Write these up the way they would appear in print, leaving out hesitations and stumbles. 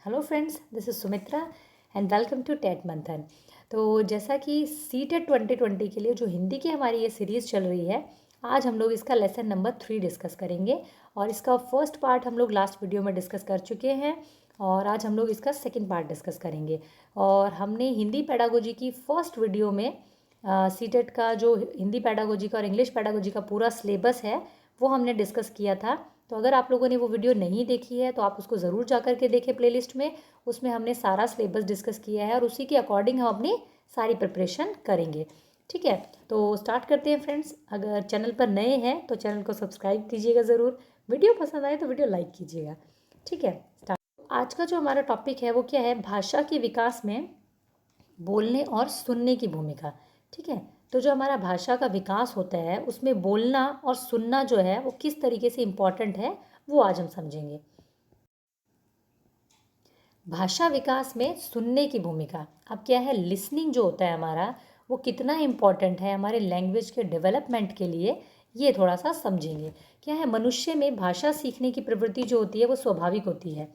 Hello friends, this is Sumitra and welcome to TET Manthan. तो जैसा कि सीटेट 2020 के लिए जो हिंदी की हमारी ये सीरीज़ चल रही है, आज हम लोग इसका लेसन नंबर 3 डिस्कस करेंगे। और इसका फर्स्ट पार्ट हम लोग लास्ट वीडियो में डिस्कस कर चुके हैं और आज हम लोग इसका सेकंड पार्ट डिस्कस करेंगे। और हमने हिंदी पेडागोजी की फर्स्ट वीडियो में सीटेट का जो हिंदी पेडागोजी का और इंग्लिश पेडागोजी का पूरा सिलेबस है वो हमने डिस्कस किया था। तो अगर आप लोगों ने वो वीडियो नहीं देखी है तो आप उसको ज़रूर जा कर के देखें प्लेलिस्ट में। उसमें हमने सारा सिलेबस डिस्कस किया है और उसी के अकॉर्डिंग हम अपनी सारी प्रिपरेशन करेंगे। ठीक है, तो स्टार्ट करते हैं फ्रेंड्स। अगर चैनल पर नए हैं तो चैनल को सब्सक्राइब कीजिएगा ज़रूर। वीडियो पसंद आए तो वीडियो लाइक कीजिएगा। ठीक है, स्टार्ट। आज का जो हमारा टॉपिक है वो क्या है? भाषा के विकास में बोलने और सुनने की भूमिका। ठीक है, तो जो हमारा भाषा का विकास होता है उसमें बोलना और सुनना जो है वो किस तरीके से इम्पॉर्टेंट है वो आज हम समझेंगे। भाषा विकास में सुनने की भूमिका। अब क्या है, लिसनिंग जो होता है हमारा वो कितना इम्पॉर्टेंट है हमारे लैंग्वेज के डेवलपमेंट के लिए, ये थोड़ा सा समझेंगे। क्या है, मनुष्य में भाषा सीखने की प्रवृत्ति जो होती है वो स्वाभाविक होती है।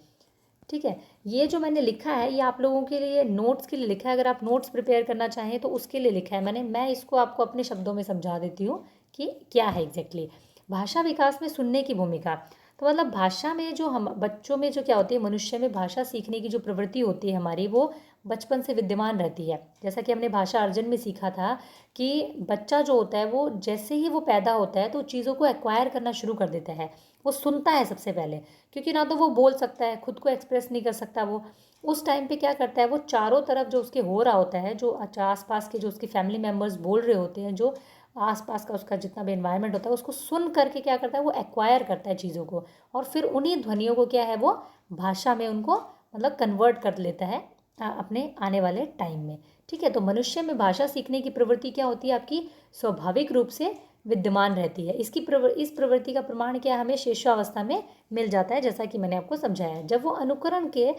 ठीक है, ये जो मैंने लिखा है ये आप लोगों के लिए नोट्स के लिए लिखा है। अगर आप नोट्स प्रिपेयर करना चाहें तो उसके लिए लिखा है मैंने। मैं इसको आपको अपने शब्दों में समझा देती हूँ कि क्या है एग्जैक्टली भाषा विकास में सुनने की भूमिका। तो मतलब भाषा में जो हम बच्चों में जो क्या होती है, मनुष्य में भाषा सीखने की जो प्रवृत्ति होती है हमारी वो बचपन से विद्यमान रहती है। जैसा कि हमने भाषा अर्जन में सीखा था कि बच्चा जो होता है वो जैसे ही वो पैदा होता है तो चीज़ों को एक्वायर करना शुरू कर देता है। वो सुनता है सबसे पहले, क्योंकि ना तो वो बोल सकता है, खुद को एक्सप्रेस नहीं कर सकता। वो उस टाइम पे क्या करता है, वो चारों तरफ जो उसके हो रहा होता है, जो आसपास के जो उसके फैमिली मेम्बर्स बोल रहे होते हैं, जो आसपास का उसका जितना भी एनवायरनमेंट होता है उसको सुन करके क्या करता है, वो एक्वायर करता है चीज़ों को। और फिर उन्हीं ध्वनियों को क्या है वो भाषा में उनको मतलब कन्वर्ट कर लेता है अपने आने वाले टाइम में। ठीक है, तो मनुष्य में भाषा सीखने की प्रवृत्ति क्या होती है आपकी, स्वाभाविक रूप से विद्यमान रहती है। इस प्रवृत्ति का प्रमाण क्या हमें शिशुअवस्था में मिल जाता है, जैसा कि मैंने आपको समझाया। जब वो अनुकरण के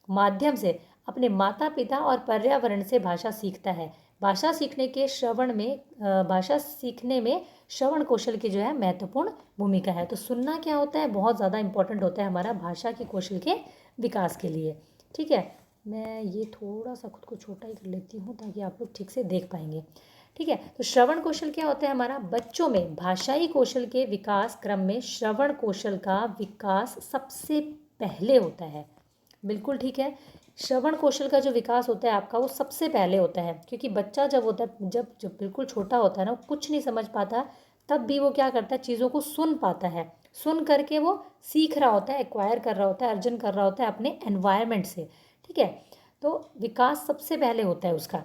माध्यम से अपने माता पिता और पर्यावरण से भाषा सीखता है। भाषा सीखने के श्रवण में भाषा सीखने में श्रवण कौशल की जो है महत्वपूर्ण भूमिका है। तो सुनना क्या होता है, बहुत ज़्यादा इंपॉर्टेंट होता है हमारा भाषा के कौशल के विकास के लिए। ठीक है, मैं ये थोड़ा सा खुद को छोटा ही कर लेती हूँ ताकि आप लोग ठीक से देख पाएंगे। ठीक है, तो श्रवण कौशल क्या होता है हमारा, बच्चों में भाषाई कौशल के विकास क्रम में श्रवण कौशल का विकास सबसे पहले होता है। बिल्कुल ठीक है, श्रवण कौशल का जो विकास होता है आपका वो सबसे पहले होता है, क्योंकि बच्चा जब होता है, जब जब बिल्कुल छोटा होता है ना, वो कुछ नहीं समझ पाता, तब भी वो क्या करता है, चीज़ों को सुन पाता है। सुन करके वो सीख रहा होता है, एक्वायर कर रहा होता है, अर्जन कर रहा होता है अपने एनवायरनमेंट से। ठीक है, तो विकास सबसे पहले होता है उसका।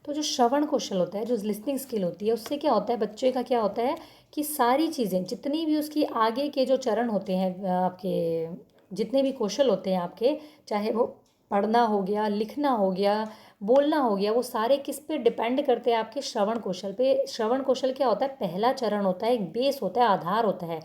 तो जो श्रवण कौशल होता है, जो लिसनिंग स्किल होती है, उससे क्या होता है, बच्चे का क्या होता है कि सारी चीज़ें जितनी भी उसकी आगे के जो चरण होते हैं आपके, जितने भी कौशल होते हैं आपके, चाहे वो पढ़ना हो गया, लिखना हो गया, बोलना हो गया, वो सारे किस पे डिपेंड करते हैं, आपके श्रवण कौशल पे। श्रवण कौशल क्या होता है, पहला चरण होता है, एक बेस होता है, आधार होता है।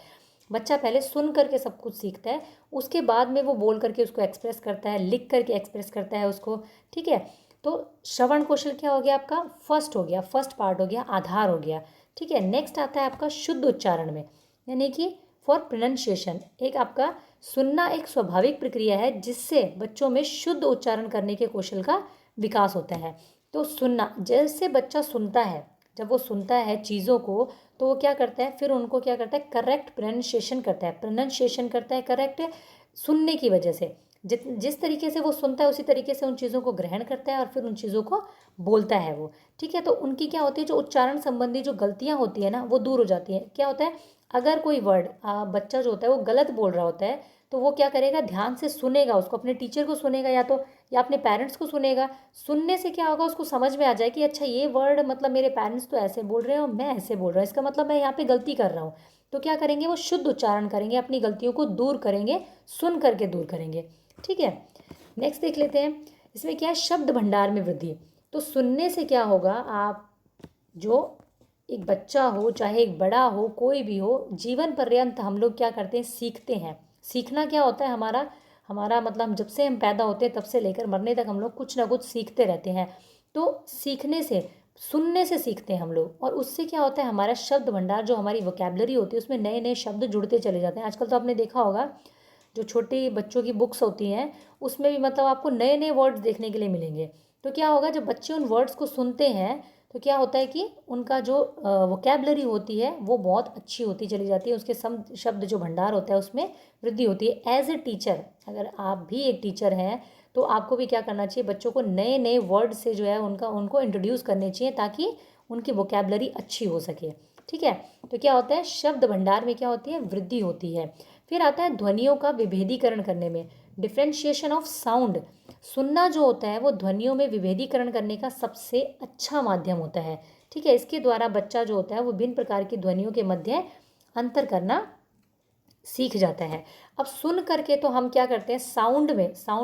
बच्चा पहले सुन करके सब कुछ सीखता है, उसके बाद में वो बोल करके उसको एक्सप्रेस करता है, लिख करके एक्सप्रेस करता है उसको। ठीक है, तो श्रवण कौशल क्या हो गया आपका, फर्स्ट हो गया, फर्स्ट पार्ट हो गया, आधार हो गया। ठीक है, नेक्स्ट आता है आपका शुद्ध उच्चारण में, यानी कि फॉर प्रोनाउंसिएशन। एक आपका सुनना एक स्वाभाविक प्रक्रिया है जिससे बच्चों में शुद्ध उच्चारण करने के कौशल का विकास होता है। तो सुनना, जैसे बच्चा सुनता है, जब वो सुनता है चीज़ों को, तो वो क्या करता है, फिर उनको क्या करता है, करेक्ट प्रोनाउंसिएशन करता है, प्रोनाउंसिएशन करता है करेक्ट सुनने की वजह से। जिस तरीके से वो सुनता है उसी तरीके से उन चीज़ों को ग्रहण करता है और फिर उन चीज़ों को बोलता है वो। ठीक है, तो उनकी क्या होती है, जो उच्चारण संबंधी जो गलतियाँ होती है ना वो दूर हो जाती हैं। क्या होता है, अगर कोई वर्ड बच्चा जो होता है वो गलत बोल रहा होता है, तो वो क्या करेगा, ध्यान से सुनेगा उसको, अपने टीचर को सुनेगा या अपने पेरेंट्स को सुनेगा। सुनने से क्या होगा, उसको समझ में आ जाए कि अच्छा ये वर्ड मतलब मेरे पेरेंट्स तो ऐसे बोल रहे हैं और मैं ऐसे बोल रहा हूँ, इसका मतलब मैं यहाँ पे गलती कर रहा हूँ। तो क्या करेंगे, वो शुद्ध उच्चारण करेंगे, अपनी गलतियों को दूर करेंगे, सुन करके दूर करेंगे। ठीक है, नेक्स्ट देख लेते हैं। इसमें क्या है, शब्द भंडार में वृद्धि। तो सुनने से क्या होगा, आप जो एक बच्चा हो चाहे एक बड़ा हो, कोई भी हो, जीवन पर्यंत हम लोग क्या करते हैं, सीखते हैं। सीखना क्या होता है हमारा, हमारा मतलब जब से हम पैदा होते हैं तब से लेकर मरने तक हम लोग कुछ ना कुछ सीखते रहते हैं। तो सीखने से, सुनने से सीखते हैं हम लोग, और उससे क्या होता है, हमारा शब्द भंडार, जो हमारी वोकेबलरी होती है, उसमें नए नए शब्द जुड़ते चले जाते हैं। आजकल तो आपने देखा होगा जो छोटी बच्चों की बुक्स होती हैं उसमें भी मतलब आपको नए नए वर्ड्स देखने के लिए मिलेंगे। तो क्या होगा, जब बच्चे उन वर्ड्स को सुनते हैं तो क्या होता है कि उनका जो वोकेबलरी होती है वो बहुत अच्छी होती चली जाती है, उसके शब्द जो भंडार होता है उसमें वृद्धि होती है। एज ए टीचर, अगर आप भी एक टीचर हैं तो आपको भी क्या करना चाहिए, बच्चों को नए नए वर्ड से जो है उनको इंट्रोड्यूस करने चाहिए ताकि उनकी वोकेबलरी अच्छी हो सके। ठीक है, तो क्या होता है, शब्द भंडार में क्या होती है, वृद्धि होती है। फिर आता है ध्वनियों का विभेदीकरण करने में, डिफ्रेंशिएशन ऑफ साउंड। सुनना जो होता है वो ध्वनियों में विभेदीकरण करने का सबसे अच्छा माध्यम होता है। ठीक है, इसके द्वारा बच्चा जो होता है वो भिन्न प्रकार की ध्वनियों के मध्य अंतर करना सीख जाता है। अब सुन करके तो हम क्या करते हैं, साउंड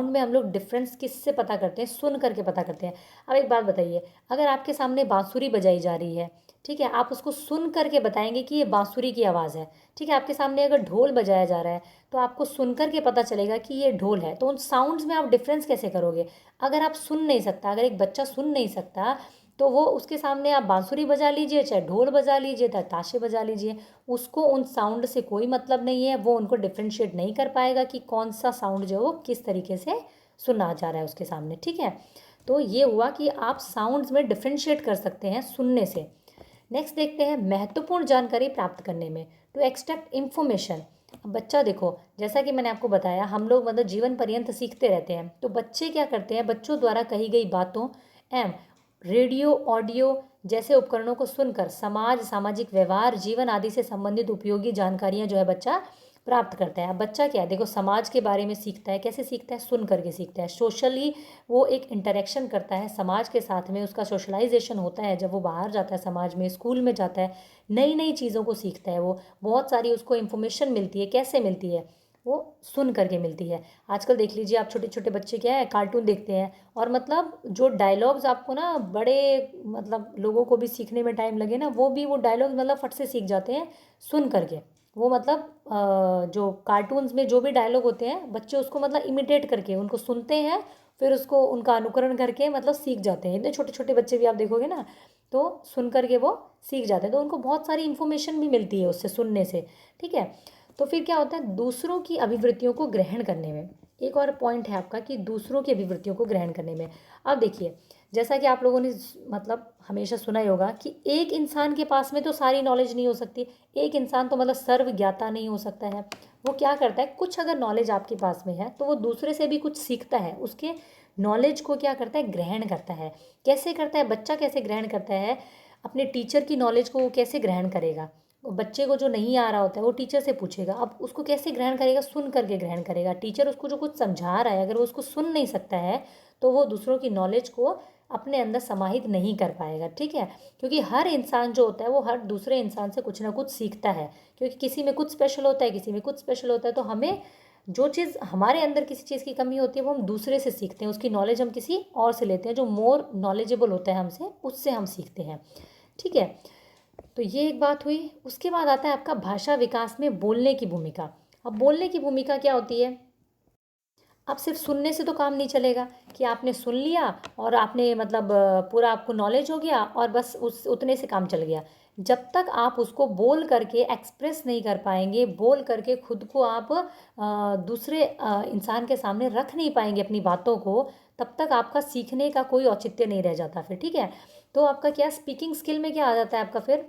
में हम लोग डिफरेंस किससे पता करते हैं, सुन करके पता करते हैं। अब एक बात बताइए, अगर आपके सामने बांसुरी बजाई जा रही है, ठीक है, आप उसको सुन करके बताएंगे कि ये बांसुरी की आवाज़ है। ठीक है, आपके सामने अगर ढोल बजाया जा रहा है तो आपको सुन करके पता चलेगा कि ये ढोल है। तो उन साउंड्स में आप डिफरेंस कैसे करोगे, अगर आप सुन नहीं सकता, अगर एक बच्चा सुन नहीं सकता तो वो उसके सामने आप बांसुरी बजा लीजिए, चाहे ढोल बजा लीजिए, चाहे ताशे बजा लीजिए, उसको उन साउंड से कोई मतलब नहीं है। वो उनको डिफ्रेंशिएट नहीं कर पाएगा कि कौन सा साउंड जो है वो किस तरीके से सुना जा रहा है उसके सामने। ठीक है, तो ये हुआ कि आप साउंड्स में डिफ्रेंशिएट कर सकते हैं सुनने से। नेक्स्ट देखते हैं, महत्वपूर्ण जानकारी प्राप्त करने में, टू एक्सट्रैक्ट इन्फॉर्मेशन। अब बच्चा देखो, जैसा कि मैंने आपको बताया, हम लोग मतलब जीवन पर्यंत सीखते रहते हैं। तो बच्चे क्या करते हैं, बच्चों द्वारा कही गई बातों एवं रेडियो, ऑडियो जैसे उपकरणों को सुनकर समाज, सामाजिक व्यवहार, जीवन आदि से संबंधित उपयोगी जानकारियां जो है बच्चा प्राप्त करता है। अब बच्चा क्या है, देखो समाज के बारे में सीखता है, कैसे सीखता है, सुन करके सीखता है। सोशली वो एक इंटरेक्शन करता है समाज के साथ में, उसका सोशलाइजेशन होता है जब वो बाहर जाता है, समाज में, स्कूल में जाता है, नई नई चीज़ों को सीखता है। वो बहुत सारी उसको इन्फॉर्मेशन मिलती है, कैसे मिलती है, वो सुन करके मिलती है। आजकल देख लीजिए आप, छोटे छोटे बच्चे क्या है, कार्टून देखते हैं, और मतलब जो डायलॉग्स आपको ना बड़े मतलब लोगों को भी सीखने में टाइम लगे ना, वो भी वो डायलॉग्स मतलब फट से सीख जाते हैं सुन करके। वो मतलब जो कार्टून्स में जो भी डायलॉग होते हैं, बच्चे उसको मतलब इमिटेट करके उनको सुनते हैं, फिर उसको उनका अनुकरण करके मतलब सीख जाते हैं। इतने छोटे छोटे बच्चे भी आप देखोगे ना, तो सुन करके वो सीख जाते हैं, तो उनको बहुत सारी इन्फॉर्मेशन भी मिलती है उससे, सुनने से। ठीक है, तो फिर क्या होता है, दूसरों की अभिवृत्तियों को ग्रहण करने में, एक और पॉइंट है आपका कि दूसरों की अभिवृत्तियों को ग्रहण करने में। अब देखिए, जैसा कि आप लोगों ने मतलब हमेशा सुना ही होगा कि एक इंसान के पास में तो सारी नॉलेज नहीं हो सकती, एक इंसान तो मतलब सर्वज्ञाता नहीं हो सकता है। वो क्या करता है, कुछ अगर नॉलेज आपके पास में है तो वो दूसरे से भी कुछ सीखता है, उसके नॉलेज को क्या करता है, ग्रहण करता है। कैसे करता है, बच्चा कैसे ग्रहण करता है, अपने टीचर की नॉलेज को वो कैसे ग्रहण करेगा। बच्चे को जो नहीं आ रहा होता है वो टीचर से पूछेगा, अब उसको कैसे ग्रहण करेगा, सुन करके ग्रहण करेगा। टीचर उसको जो कुछ समझा रहा है, अगर वो उसको सुन नहीं सकता है तो वो दूसरों की नॉलेज को अपने अंदर समाहित नहीं कर पाएगा। ठीक है, क्योंकि हर इंसान जो होता है वो हर दूसरे इंसान से कुछ ना कुछ सीखता है, क्योंकि किसी में कुछ स्पेशल होता है, किसी में कुछ स्पेशल होता है। तो हमें जो चीज़ हमारे अंदर किसी चीज़ की कमी होती है वो हम दूसरे से सीखते हैं, उसकी नॉलेज हम किसी और से लेते हैं, जो मोर नॉलेजेबल होता है हमसे, उससे हम सीखते हैं। ठीक है, तो ये एक बात हुई। उसके बाद आता है आपका भाषा विकास में बोलने की भूमिका। अब बोलने की भूमिका क्या होती है, अब सिर्फ सुनने से तो काम नहीं चलेगा कि आपने सुन लिया और आपने मतलब पूरा आपको नॉलेज हो गया और बस उस उतने से काम चल गया। जब तक आप उसको बोल करके एक्सप्रेस नहीं कर पाएंगे, बोल करके खुद को आप दूसरे इंसान के सामने रख नहीं पाएंगे अपनी बातों को, तब तक आपका सीखने का कोई औचित्य नहीं रह जाता फिर। ठीक है, तो आपका क्या स्पीकिंग स्किल में क्या आ जाता है आपका फिर,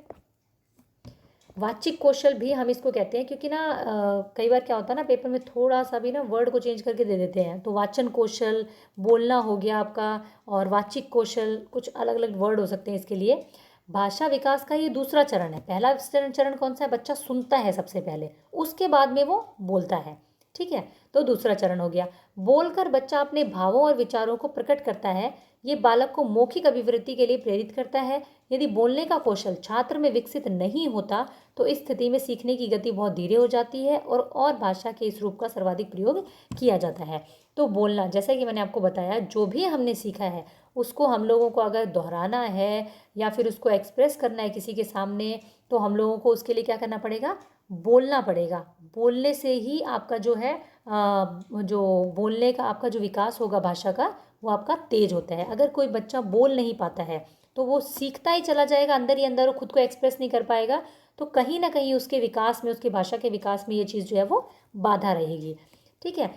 वाचिक कौशल भी हम इसको कहते हैं, क्योंकि ना कई बार क्या होता है ना, पेपर में थोड़ा सा भी ना वर्ड को चेंज करके दे देते हैं। तो वाचन कौशल, बोलना हो गया आपका, और वाचिक कौशल, कुछ अलग अलग वर्ड हो सकते हैं इसके लिए। भाषा विकास का ये दूसरा चरण है। पहला चरण कौन सा है, बच्चा सुनता है सबसे पहले, उसके बाद में वो बोलता है। ठीक है, तो दूसरा चरण हो गया। बोलकर बच्चा अपने भावों और विचारों को प्रकट करता है। ये बालक को मौखिक अभिवृत्ति के लिए प्रेरित करता है। यदि बोलने का कौशल छात्र में विकसित नहीं होता तो इस स्थिति में सीखने की गति बहुत धीरे हो जाती है और भाषा के इस रूप का सर्वाधिक प्रयोग किया जाता है। तो बोलना, जैसा कि मैंने आपको बताया, जो भी हमने सीखा है उसको हम लोगों को अगर दोहराना है या फिर उसको एक्सप्रेस करना है किसी के सामने, तो हम लोगों को उसके लिए क्या करना पड़ेगा, बोलना पड़ेगा। बोलने से ही आपका जो है जो बोलने का आपका जो विकास होगा भाषा का, वो आपका तेज होता है। अगर कोई बच्चा बोल नहीं पाता है तो वो सीखता ही चला जाएगा अंदर ही अंदर, वो खुद को एक्सप्रेस नहीं कर पाएगा, तो कहीं ना कहीं उसके विकास में, उसकी भाषा के विकास में ये चीज़ जो है वो बाधा रहेगी। ठीक है।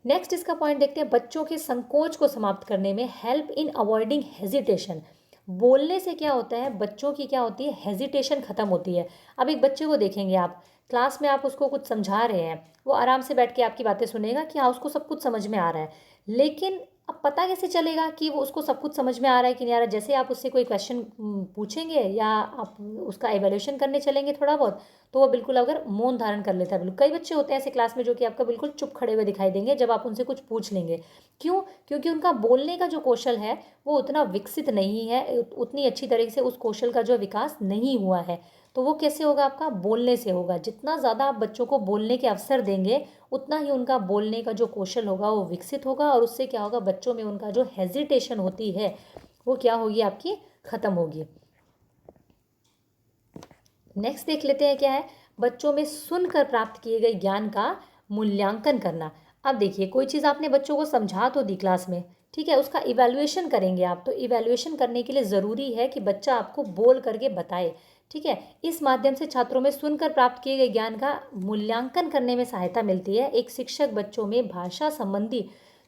नेक्स्ट इसका पॉइंट देखते हैं, बच्चों के संकोच को समाप्त करने में हेल्प इन अवॉइडिंग हेजिटेशन। बोलने से क्या होता है, बच्चों की क्या होती है, हेजिटेशन खत्म होती है। अब एक बच्चे को देखेंगे आप, क्लास में आप उसको कुछ समझा रहे हैं, वो आराम से बैठ के आपकी बातें सुनेगा कि हाँ उसको सब कुछ समझ में आ रहा है, लेकिन अब पता कैसे चलेगा कि वो उसको सब कुछ समझ में आ रहा है कि नहीं आ रहा है। जैसे आप उससे कोई क्वेश्चन पूछेंगे या आप उसका एवेल्यूशन करने चलेंगे थोड़ा बहुत, तो वो बिल्कुल अगर मौन धारण कर लेता है, बिल्कुल कई बच्चे होते हैं ऐसे क्लास में जो कि आपका बिल्कुल चुप खड़े हुए दिखाई देंगे जब आप उनसे कुछ पूछ लेंगे। क्यों? क्योंकि उनका बोलने का जो कौशल है वो उतना विकसित नहीं है, उतनी अच्छी तरीके से उस कौशल का जो विकास नहीं हुआ है। तो वो कैसे होगा, आपका बोलने से होगा। जितना ज़्यादा आप बच्चों को बोलने के अवसर देंगे उतना ही उनका बोलने का जो कौशल होगा वो विकसित होगा, और उससे क्या होगा, बच्चों में उनका जो हेजिटेशन होती है वो क्या होगी, आपकी ख़त्म होगी। नेक्स्ट देख लेते हैं क्या है, बच्चों में सुनकर प्राप्त किए गए ज्ञान का मूल्यांकन करना। अब देखिए, कोई चीज़ आपने बच्चों को समझा तो दी क्लास में, ठीक है, उसका इवैल्यूएशन करेंगे आप, तो इवैल्यूएशन करने के लिए ज़रूरी है कि बच्चा आपको बोल करके बताए। ठीक है, इस माध्यम से छात्रों में सुनकर प्राप्त किए गए ज्ञान का मूल्यांकन करने में सहायता मिलती है। एक शिक्षक बच्चों में भाषा संबंधी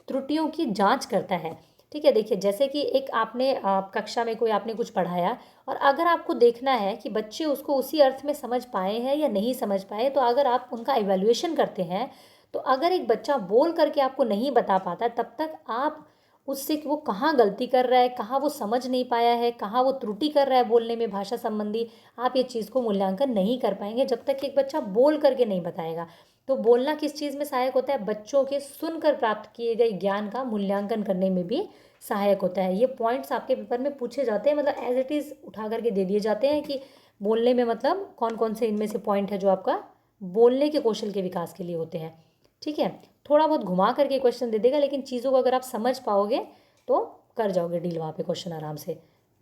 त्रुटियों की जांच करता है। ठीक है, देखिए जैसे कि एक आपने कक्षा में कोई आपने कुछ पढ़ाया, और अगर आपको देखना है कि बच्चे उसको उसी अर्थ में समझ पाए हैं या नहीं समझ पाए, तो अगर आप उनका इवैल्यूएशन करते हैं, तो अगर एक बच्चा बोल करके आपको नहीं बता पाता, तब तक आप उससे कि वो कहाँ गलती कर रहा है, कहाँ वो समझ नहीं पाया है, कहाँ वो त्रुटि कर रहा है बोलने में भाषा संबंधी, आप ये चीज़ को मूल्यांकन नहीं कर पाएंगे जब तक कि एक बच्चा बोल करके नहीं बताएगा। तो बोलना किस चीज़ में सहायक होता है, बच्चों के सुनकर प्राप्त किए गए ज्ञान का मूल्यांकन करने में भी सहायक होता है। ये पॉइंट्स आपके पेपर में पूछे जाते हैं, मतलब एज इट इज़ उठा करके दे दिए जाते हैं कि बोलने में मतलब कौन कौन से इनमें से पॉइंट है जो आपका बोलने के कौशल के विकास के लिए होते हैं। ठीक है, थोड़ा बहुत घुमा करके क्वेश्चन दे देगा, लेकिन चीज़ों को अगर आप समझ पाओगे तो कर जाओगे डील वहाँ पे क्वेश्चन आराम से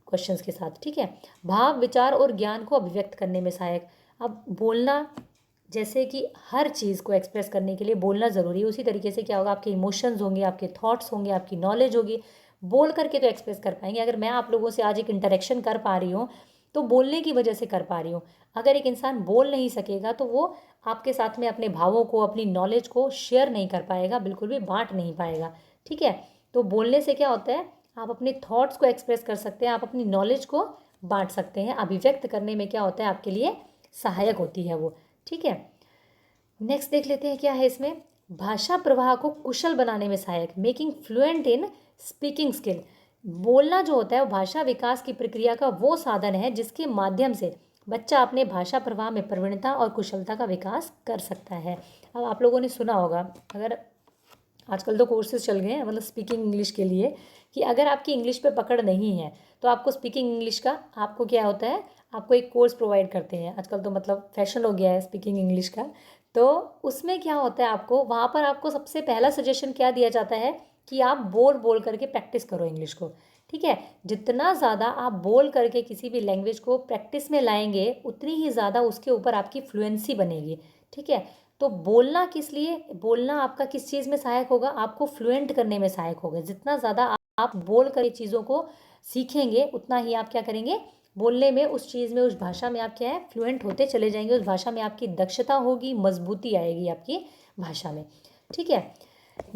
क्वेश्चंस के साथ। ठीक है, भाव विचार और ज्ञान को अभिव्यक्त करने में सहायक। अब बोलना, जैसे कि हर चीज़ को एक्सप्रेस करने के लिए बोलना ज़रूरी है, उसी तरीके से क्या होगा, आपके इमोशंस होंगे, आपके थॉट्स होंगे, आपकी नॉलेज होगी, बोल करके तो एक्सप्रेस कर पाएंगे। अगर मैं आप लोगों से आज एक इंटरेक्शन कर पा रही हूँ तो बोलने की वजह से कर पा रही हूँ। अगर एक इंसान बोल नहीं सकेगा तो वो आपके साथ में अपने भावों को, अपनी नॉलेज को शेयर नहीं कर पाएगा, बिल्कुल भी बांट नहीं पाएगा। ठीक है, तो बोलने से क्या होता है, आप अपने थॉट्स को एक्सप्रेस कर सकते हैं, आप अपनी नॉलेज को बांट सकते हैं, अभिव्यक्त करने में क्या होता है, आपके लिए सहायक होती है वो। ठीक है, नेक्स्ट देख लेते हैं क्या है इसमें, भाषा प्रवाह को कुशल बनाने में सहायक, making fluent in speaking skill. बोलना जो होता है वो भाषा विकास की प्रक्रिया का वो साधन है जिसके माध्यम से बच्चा अपने भाषा प्रवाह में प्रवीणता और कुशलता का विकास कर सकता है। अब आप लोगों ने सुना होगा, अगर आजकल तो कोर्सेज चल गए हैं मतलब स्पीकिंग इंग्लिश के लिए, कि अगर आपकी इंग्लिश पे पकड़ नहीं है तो आपको स्पीकिंग इंग्लिश का आपको क्या होता है, आपको एक कोर्स प्रोवाइड करते हैं। आजकल तो मतलब फैशन हो गया है स्पीकिंग इंग्लिश का। तो उसमें क्या होता है, आपको वहाँ पर आपको सबसे पहला सजेशन क्या दिया जाता है कि आप बोल बोल करके प्रैक्टिस करो इंग्लिश को। ठीक है, जितना ज़्यादा आप बोल करके किसी भी लैंग्वेज को प्रैक्टिस में लाएंगे उतनी ही ज़्यादा उसके ऊपर आपकी फ्लुएंसी बनेगी। ठीक है, तो बोलना किस लिए, बोलना आपका किस चीज़ में सहायक होगा, आपको फ्लुएंट करने में सहायक होगा। जितना ज़्यादा आप बोल कर चीज़ों को सीखेंगे उतना ही आप क्या करेंगे, बोलने में, उस चीज़ में, उस भाषा में आप क्या है, फ्लुएंट होते चले जाएंगे। उस भाषा में आपकी दक्षता होगी, मजबूती आएगी आपकी भाषा में। ठीक है,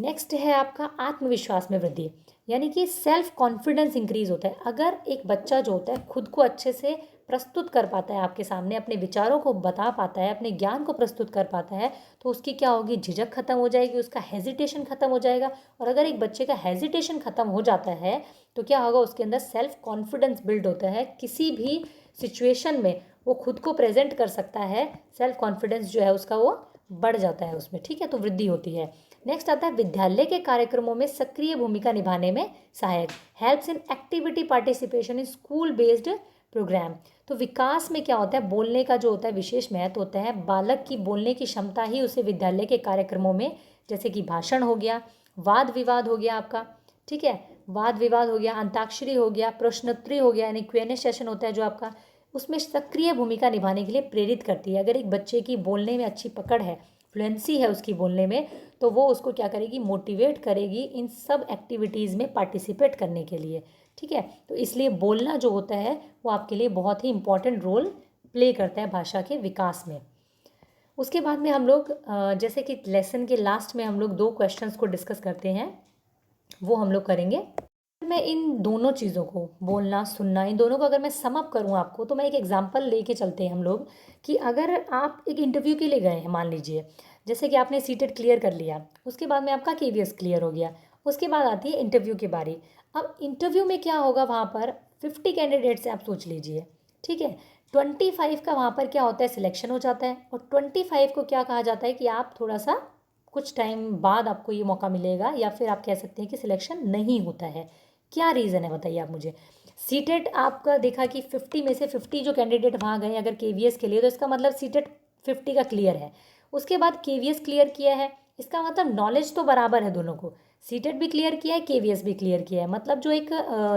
नेक्स्ट है आपका आत्मविश्वास में वृद्धि, यानी कि सेल्फ कॉन्फिडेंस इंक्रीज होता है। अगर एक बच्चा जो होता है खुद को अच्छे से प्रस्तुत कर पाता है आपके सामने, अपने विचारों को बता पाता है, अपने ज्ञान को प्रस्तुत कर पाता है, तो उसकी क्या होगी, झिझक खत्म हो जाएगी, उसका हेजिटेशन खत्म हो जाएगा। और अगर एक बच्चे का हेजिटेशन खत्म हो जाता है तो क्या होगा, उसके अंदर सेल्फ कॉन्फिडेंस बिल्ड होता है, किसी भी सिचुएशन में वो खुद को प्रेजेंट कर सकता है, सेल्फ कॉन्फिडेंस जो है उसका वो बढ़ जाता है उसमें। ठीक है, तो वृद्धि होती है। नेक्स्ट आता है विद्यालय के कार्यक्रमों में सक्रिय भूमिका निभाने में सहायक, helps in activity participation in school based programme. तो विकास में क्या होता है, बोलने का जो होता है विशेष महत्व होता है। बालक की बोलने की क्षमता ही उसे विद्यालय के कार्यक्रमों में, जैसे कि भाषण हो गया, वाद विवाद हो गया आपका, ठीक है, वाद विवाद हो गया, अंताक्षरी हो गया, प्रश्नोत्तरी हो गया, यानी Q&A सेशन होता है जो आपका, उसमें सक्रिय भूमिका निभाने के लिए प्रेरित करती है। अगर एक बच्चे की बोलने में अच्छी पकड़ है, फ्लुएंसी है उसकी बोलने में, तो वो उसको क्या करेगी, मोटिवेट करेगी इन सब एक्टिविटीज़ में पार्टिसिपेट करने के लिए। ठीक है, तो इसलिए बोलना जो होता है वो आपके लिए बहुत ही इंपॉर्टेंट रोल प्ले करता है भाषा के विकास में। उसके बाद में हम लोग जैसे कि लेसन के लास्ट में हम लोग 2 क्वेश्चंस को डिस्कस करते हैं, वो हम लोग करेंगे। मैं इन दोनों चीज़ों को, बोलना सुनना, इन दोनों को अगर मैं सम अप करूँ आपको, तो मैं एक एग्जांपल लेके चलते हैं हम लोग कि अगर आप एक इंटरव्यू के लिए गए हैं, मान लीजिए जैसे कि आपने सीटेट क्लियर कर लिया, उसके बाद में आपका केवीएस क्लियर हो गया, उसके बाद आती है इंटरव्यू की बारी। अब इंटरव्यू में क्या होगा, वहाँ पर 50 कैंडिडेट से आप सोच लीजिए, ठीक है। 25 का वहाँ पर क्या होता है, सिलेक्शन हो जाता है, और 25 को क्या कहा जाता है कि आप थोड़ा सा कुछ टाइम बाद आपको ये मौका मिलेगा, या फिर आप कह सकते हैं कि सिलेक्शन नहीं होता है। क्या रीज़न है बताइए आप मुझे। सीटेट आपका देखा कि 50 में से 50 जो कैंडिडेट वहाँ गए अगर केवीएस के लिए, तो इसका मतलब सीटेट 50 का क्लियर है। उसके बाद केवीएस क्लियर किया है, इसका मतलब नॉलेज तो बराबर है दोनों को, सीटेट भी क्लियर किया है, केवीएस भी क्लियर किया है। मतलब जो एक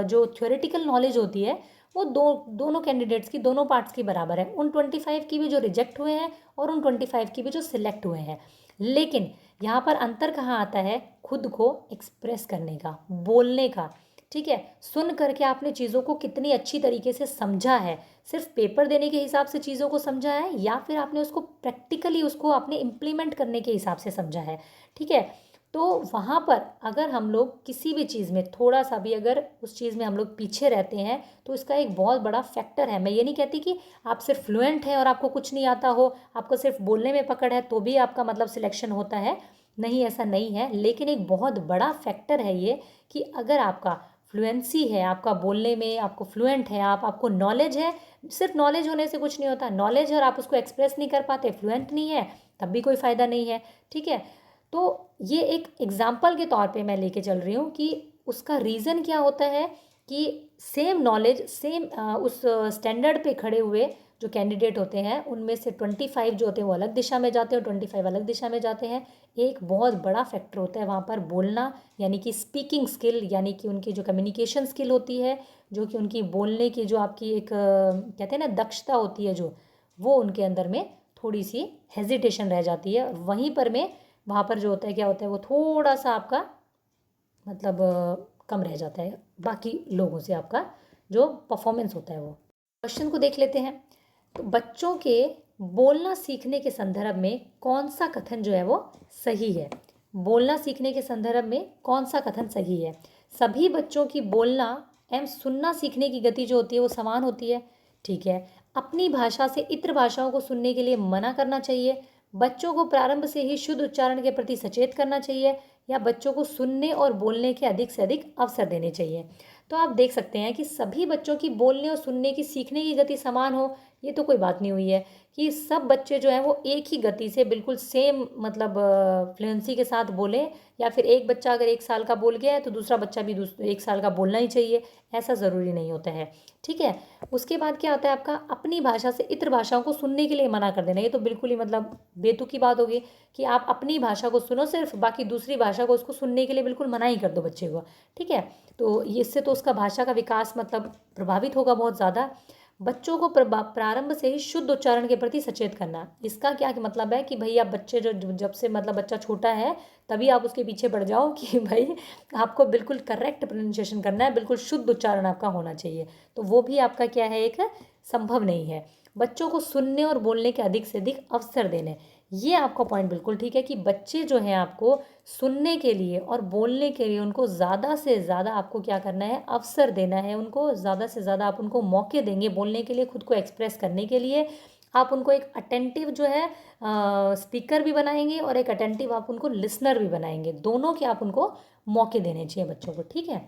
जो थ्योरेटिकल नॉलेज होती है वो दोनों कैंडिडेट्स की, दोनों पार्ट्स की बराबर है। उन 25 की भी जो रिजेक्ट हुए हैं और उन 25 की भी जो सिलेक्ट हुए हैं। लेकिन यहाँ पर अंतर कहाँ आता है, खुद को एक्सप्रेस करने का, बोलने का, ठीक है। सुन करके आपने चीज़ों को कितनी अच्छी तरीके से समझा है, सिर्फ पेपर देने के हिसाब से चीज़ों को समझा है, या फिर आपने उसको प्रैक्टिकली उसको आपने इम्प्लीमेंट करने के हिसाब से समझा है, ठीक है। तो वहाँ पर अगर हम लोग किसी भी चीज़ में थोड़ा सा भी अगर उस चीज़ में हम लोग पीछे रहते हैं, तो इसका एक बहुत बड़ा फैक्टर है। मैं ये नहीं कहती कि आप सिर्फ फ्लुएंट हैं और आपको कुछ नहीं आता हो, आपको सिर्फ बोलने में पकड़ है तो भी आपका मतलब सिलेक्शन होता है, नहीं, ऐसा नहीं है। लेकिन एक बहुत बड़ा फैक्टर है ये कि अगर आपका फ्लुएंसी है, आपका बोलने में आपको फ्लुएंट है, आपको नॉलेज है, सिर्फ नॉलेज होने से कुछ नहीं होता, नॉलेज है और आप उसको एक्सप्रेस नहीं कर पाते, फ्लुएंट नहीं है, तब भी कोई फ़ायदा नहीं है, ठीक है। तो ये एक एग्जाम्पल के तौर पे मैं लेके चल रही हूँ कि उसका रीज़न क्या होता है कि सेम नॉलेज, सेम उस स्टैंडर्ड पे खड़े हुए जो कैंडिडेट होते हैं, उनमें से 25 जो होते हैं वो अलग दिशा में जाते हैं और 25 अलग दिशा में जाते हैं। एक बहुत बड़ा फैक्टर होता है वहाँ पर बोलना, यानी कि स्पीकिंग स्किल, यानी कि उनकी जो कम्युनिकेशन स्किल होती है, जो कि उनकी बोलने की जो आपकी एक कहते हैं ना दक्षता होती है, जो वो उनके अंदर में थोड़ी सी हेजिटेशन रह जाती है। और वहीं पर में वहाँ पर जो होता है क्या होता है, वो थोड़ा सा आपका मतलब कम रह जाता है बाकी लोगों से, आपका जो परफॉर्मेंस होता है वो। क्वेश्चन को देख लेते हैं। तो बच्चों के बोलना सीखने के संदर्भ में कौन सा कथन जो है वो सही है, बोलना सीखने के संदर्भ में कौन सा कथन सही है। सभी बच्चों की बोलना एवं सुनना सीखने की गति जो होती है वो समान होती है, ठीक है। अपनी भाषा से इतर भाषाओं को सुनने के लिए मना करना चाहिए, बच्चों को प्रारंभ से ही शुद्ध उच्चारण के प्रति सचेत करना चाहिए, या बच्चों को सुनने और बोलने के अधिक से अधिक अवसर देने चाहिए। तो आप देख सकते हैं कि सभी बच्चों की बोलने और सुनने की, सीखने की गति समान हो, ये तो कोई बात नहीं हुई है कि सब बच्चे जो हैं वो एक ही गति से बिल्कुल सेम मतलब फ्लुएंसी के साथ बोलें, या फिर एक बच्चा अगर 1 साल का बोल गया है तो दूसरा बच्चा भी 1 साल का बोलना ही चाहिए, ऐसा ज़रूरी नहीं होता है, ठीक है। उसके बाद क्या होता है आपका, अपनी भाषा से इतर भाषाओं को सुनने के लिए मना कर देना, ये तो बिल्कुल ही मतलब बेतुकी बात होगी कि आप अपनी भाषा को सुनो सिर्फ, बाकी दूसरी भाषा को उसको सुनने के लिए बिल्कुल मना ही कर दो बच्चे को, ठीक है। तो इससे तो उसका भाषा का विकास मतलब प्रभावित होगा बहुत ज़्यादा। बच्चों को प्रारंभ से ही शुद्ध उच्चारण के प्रति सचेत करना, इसका क्या मतलब है कि भाई आप बच्चे जो जब से मतलब बच्चा छोटा है तभी आप उसके पीछे पड़ जाओ कि भाई आपको बिल्कुल करेक्ट प्रोनाउंसिएशन करना है, बिल्कुल शुद्ध उच्चारण आपका होना चाहिए, तो वो भी आपका क्या है, एक संभव नहीं है। बच्चों को सुनने और बोलने के अधिक से अधिक अवसर देने, ये आपका पॉइंट बिल्कुल ठीक है कि बच्चे जो हैं आपको सुनने के लिए और बोलने के लिए उनको ज़्यादा से ज़्यादा आपको क्या करना है, अवसर देना है, उनको ज़्यादा से ज़्यादा आप उनको मौके देंगे बोलने के लिए, खुद को एक्सप्रेस करने के लिए। आप उनको एक अटेंटिव जो है स्पीकर भी बनाएंगे और एक अटेंटिव आप उनको लिसनर भी बनाएंगे, दोनों के आप उनको मौके देने चाहिए बच्चों को, ठीक है।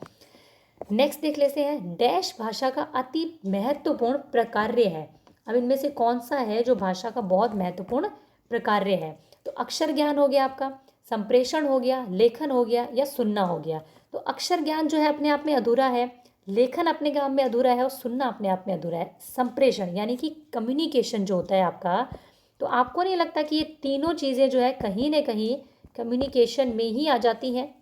नेक्स्ट देख लेते हैं, डैश भाषा का अति महत्वपूर्ण प्रकार्य है। अब इनमें से कौन सा है जो भाषा का बहुत महत्वपूर्ण प्रकार्य है। तो अक्षर ज्ञान हो गया आपका, संप्रेषण हो गया, लेखन हो गया, या सुनना हो गया। तो अक्षर ज्ञान जो है अपने आप में अधूरा है, लेखन अपने आप में अधूरा है, और सुनना अपने आप में अधूरा है। संप्रेषण यानी कि कम्युनिकेशन जो होता है आपका, तो आपको नहीं लगता कि ये तीनों चीज़ें जो है कहीं ना कहीं कम्युनिकेशन में ही आ जाती हैं।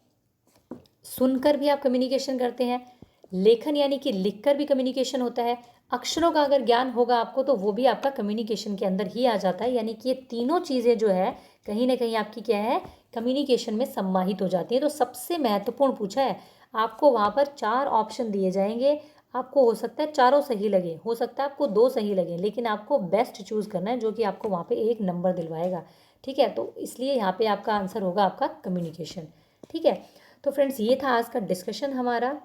सुनकर भी आप कम्युनिकेशन करते हैं, लेखन यानी कि लिखकर भी कम्युनिकेशन होता है, अक्षरों का अगर ज्ञान होगा आपको तो वो भी आपका कम्युनिकेशन के अंदर ही आ जाता है। यानी कि ये तीनों चीज़ें जो है कहीं ना कहीं आपकी क्या है, कम्युनिकेशन में सम्माहित हो जाती है। तो सबसे महत्वपूर्ण पूछा है आपको, वहाँ पर 4 ऑप्शन दिए जाएंगे, आपको हो सकता है चारों सही लगे, हो सकता है आपको दो सही लगे, लेकिन आपको बेस्ट चूज़ करना है जो कि आपको वहाँ पे एक नंबर दिलवाएगा। ठीक है, तो इसलिए यहाँ पे आपका आंसर होगा आपका कम्युनिकेशन। ठीक है, तो फ्रेंड्स ये था आज का डिस्कशन हमारा,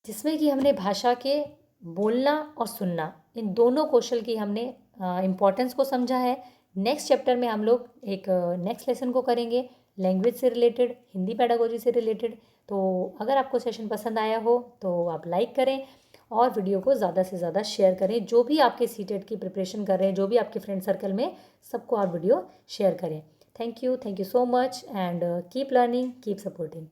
जिसमें कि हमने भाषा के बोलना और सुनना इन दोनों कौशल की हमने इम्पोर्टेंस को समझा है। नेक्स्ट चैप्टर में हम लोग एक नेक्स्ट लेसन को करेंगे लैंग्वेज से रिलेटेड, हिंदी पेडागोजी से रिलेटेड। तो अगर आपको सेशन पसंद आया हो तो आप लाइक करें और वीडियो को ज़्यादा से ज़्यादा शेयर करें। जो भी आपके सीटेट की प्रिपरेशन कर रहे हैं, जो भी आपके फ्रेंड सर्कल में, सबको आप वीडियो शेयर करें। Thank you so much and keep learning, keep supporting.